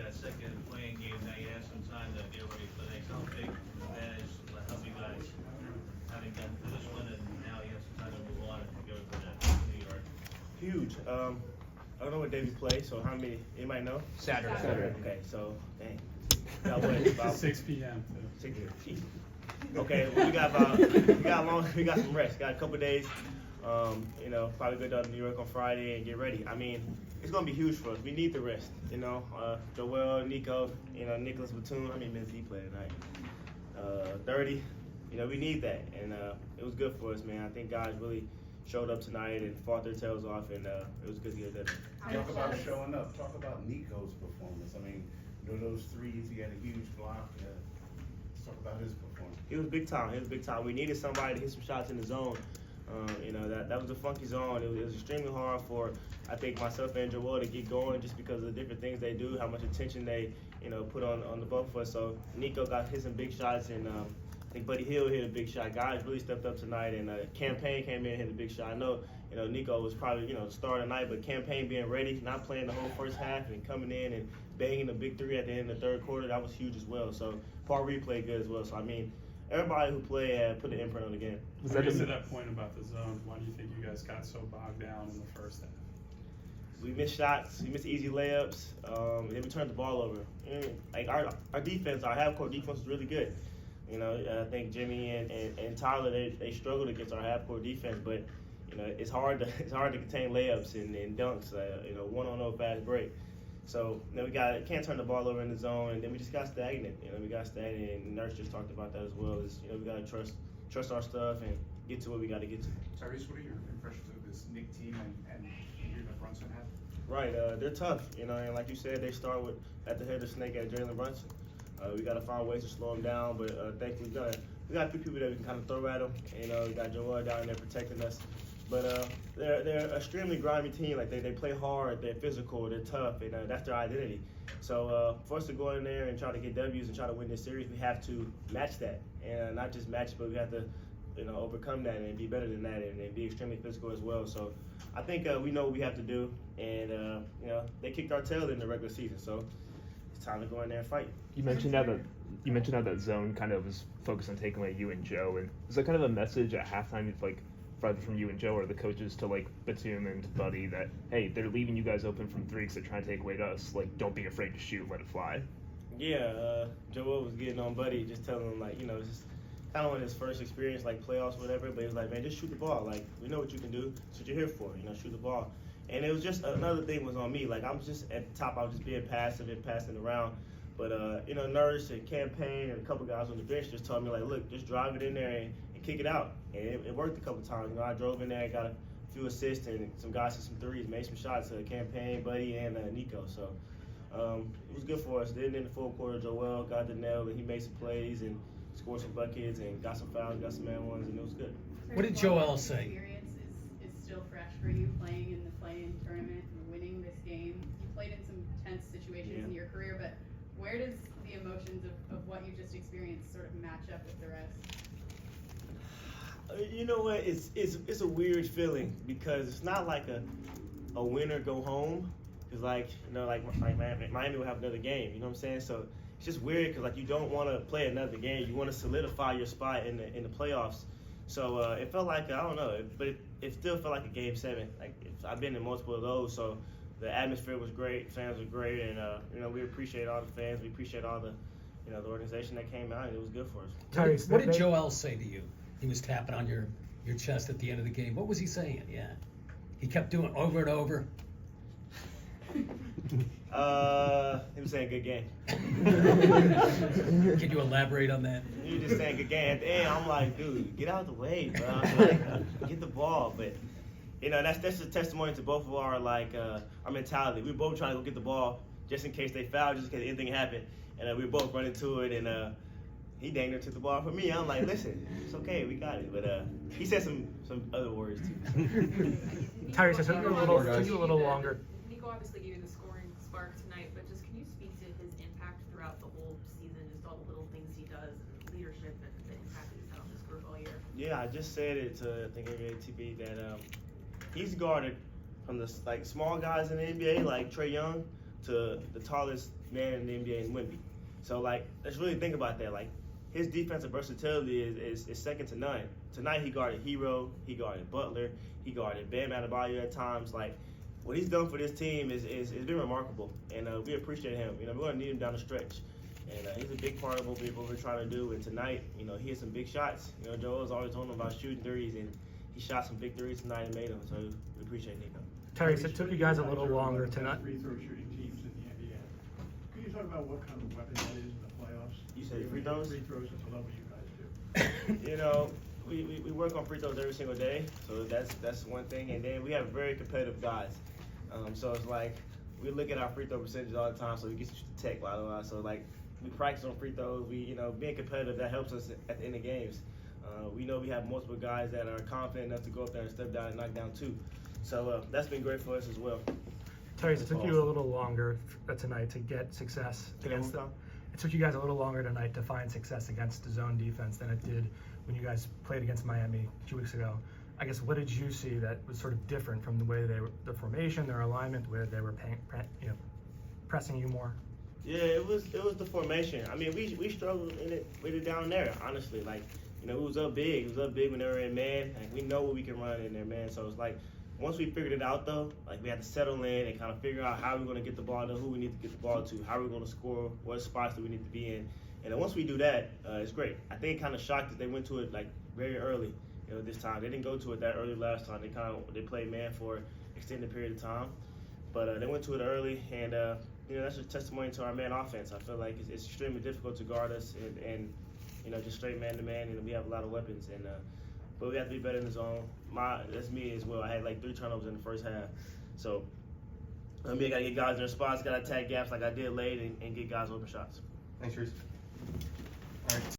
that second playing game, now you have some time to get ready for the next. How big advantage will help you guys having done for this one, and now you have some time to move on and go to New York? Huge. I don't know what day we play, so how many? Anybody know? Saturday. Okay, so dang. Got what? About 6 p.m. 6 p.m. Okay, well, we got some rest. Got a couple days. Probably go down to New York on Friday and get ready. I mean, it's gonna be huge for us. We need the rest. Joel, Nico, Nicholas Batum. How many minutes he played tonight? 30. We need that, and it was good for us, man. I think guys really showed up tonight and fought their tails off, and it was good to get that. Talk about showing up. Talk about Nico's performance. I mean, those threes, he had a huge block. Let's talk about his performance. He was big time. We needed somebody to hit some shots in the zone. That was a funky zone. It was extremely hard for, I think, myself and Joel to get going just because of the different things they do, how much attention they, put on the both of us. So Nico hit some big shots, and I think Buddy Hill hit a big shot. Guys really stepped up tonight, and Campaign came in and hit a big shot. I know, Nico was probably, the star of the night, but Campaign being ready, not playing the whole first half, and coming in and banging a big three at the end of the third quarter, that was huge as well. So Paul Reed played good as well. So, I mean, everybody who played put an imprint on the game. Was that to that point about the zone? Why do you think you guys got so bogged down in the first half? We missed shots, we missed easy layups, and then we turned the ball over. Like our defense, our half-court defense was really good. I think Jimmy and Tyler, they struggled against our half-court defense, but it's hard to contain layups and dunks. One-on-0 fast break. So we can't turn the ball over in the zone, and then we just got stagnant. We got stagnant, and Nurse just talked about that as well. We got to trust our stuff and get to what we got to get to. Tyrese, what are your impressions of this Knick team and that Brunson had? Right, they're tough, and like you said, they start at the head of the snake at Jalen Brunson. We got to find ways to slow him down, but thankfully we got a few people that we can kind of throw at him. We got Joel down there protecting us. But they're an extremely grimy team. Like they play hard, they're physical, they're tough, and that's their identity. So for us to go in there and try to get W's and try to win this series, we have to match that, and not just match, but we have to overcome that and be better than that, and be extremely physical as well. So I think we know what we have to do, and they kicked our tail in the regular season, so it's time to go in there and fight. You mentioned how that zone kind of was focused on taking away you and Joe, and is that kind of a message at halftime, like either from you and Joe or the coaches to like Batum and Buddy that hey, they're leaving you guys open from three because they're trying to take away us. Like, don't be afraid to shoot, let it fly. Yeah, Joel was getting on Buddy, just telling him it's just kind of on his first experience, like playoffs, or whatever. But he was like, man, just shoot the ball. Like, we know what you can do. That's what you're here for. Shoot the ball. And it was just another thing was on me. Like, I'm just at the top. I was just being passive and passing around. But Nurse and Campaign and a couple guys on the bench just told me like, look, just drive it in there and kick it out. And it worked a couple times. I drove in there, got a few assists, and some guys hit some threes, made some shots. Campaign, Buddy, and Nico. So it was good for us. Then in the fourth quarter, Joel got the nail, and he made some plays and scored some buckets and got some fouls, got some man ones, and it was good. What did Joel say? Experience is still fresh for you, playing in the play-in tournament and winning this game. You played in some tense situations in your career, but where does the emotions of what you just experienced sort of match up with the rest? You know what? It's a weird feeling because it's not like a win or go home. It's like Miami will have another game. You know what I'm saying? So it's just weird because like you don't want to play another game. You want to solidify your spot in the playoffs. So it felt like I don't know, but it still felt like a game 7. Like I've been in multiple of those, so the atmosphere was great, fans were great, and we appreciate all the fans. We appreciate all the the organization that came out, and it was good for us. Tyrese, what did Joel say to you? He was tapping on your chest at the end of the game. What was he saying? Yeah, he kept doing over and over. He was saying good game. Can you elaborate on that? He was just saying good game. At the end, I'm like, dude, get out of the way, bro. I'm like, get the ball. But that's a testimony to both of our our mentality. We were both trying to go get the ball just in case they fouled, just in case anything happened, and we were both running to it. And he dang near took the ball from me. I'm like, listen, it's okay, we got it. But he said some other words too. Tyrese, I took you a little longer. Nico obviously gave you the scoring spark tonight, but just can you speak to his impact throughout the whole season, just all the little things he does, and leadership, and the impact that he's had on this group all year? Yeah, I just said it to I think TV that he's guarded from the small guys in the NBA like Trae Young to the tallest man in the NBA in Wemby. So like, let's really think about that. Like, his defensive versatility is second to none. Tonight he guarded Hero, he guarded Butler, he guarded Bam Adebayo at times. Like, what he's done for this team is been remarkable, and we appreciate him. You know, we're gonna need him down the stretch, and he's a big part of what we're trying to do. And tonight, you know, he had some big shots. You know, Joel's always told him about shooting threes, and he shot some big threes tonight and made them. So we appreciate Nico. Tyrese, it took you guys a little longer tonight. Free throw shooting teams in the NBA. Can you talk about what kind of weapon that is in the playoffs? You said free throws? Free throws at the level you guys do. You know, we work on free throws every single day, so that's one thing. And then we have very competitive guys. So it's like we look at our free throw percentage all the time, so we get to tech a lot. So like we practice on free throws. We, you know, being competitive, that helps us at the end of games. We know we have multiple guys that are confident enough to go up there and step down and knock down two. So that's been great for us as well. Tyrese, it took you a little longer tonight to get success against them. It took you guys a little longer tonight to find success against the zone defense than it did when you guys played against Miami 2 weeks ago. I guess, what did you see that was sort of different from the way they were, the formation, their alignment, where they were pressing you more? Yeah, it was the formation. I mean, we struggled with it down there, honestly. Like, you know, it was up big. It was up big when they were in man. Like, we know what we can run in there, man. So it's like, once we figured it out, though, like, we had to settle in and kind of figure out how we're going to get the ball to, who we need to get the ball to, how we're going to score, what spots do we need to be in. And then once we do that, it's great. I think kind of shocked that they went to it, like, very early, you know, this time. They didn't go to it that early last time. They played man for an extended period of time. But they went to it early, and, you know, that's a testimony to our man offense. I feel like it's extremely difficult to guard us and you know, just straight man-to-man, and we have a lot of weapons. And but we have to be better in the zone. That's me as well. I had like 3 turnovers in the first half. So I mean, I got to get guys in their spots, got to attack gaps like I did late and get guys open shots. Thanks, Reese. All right.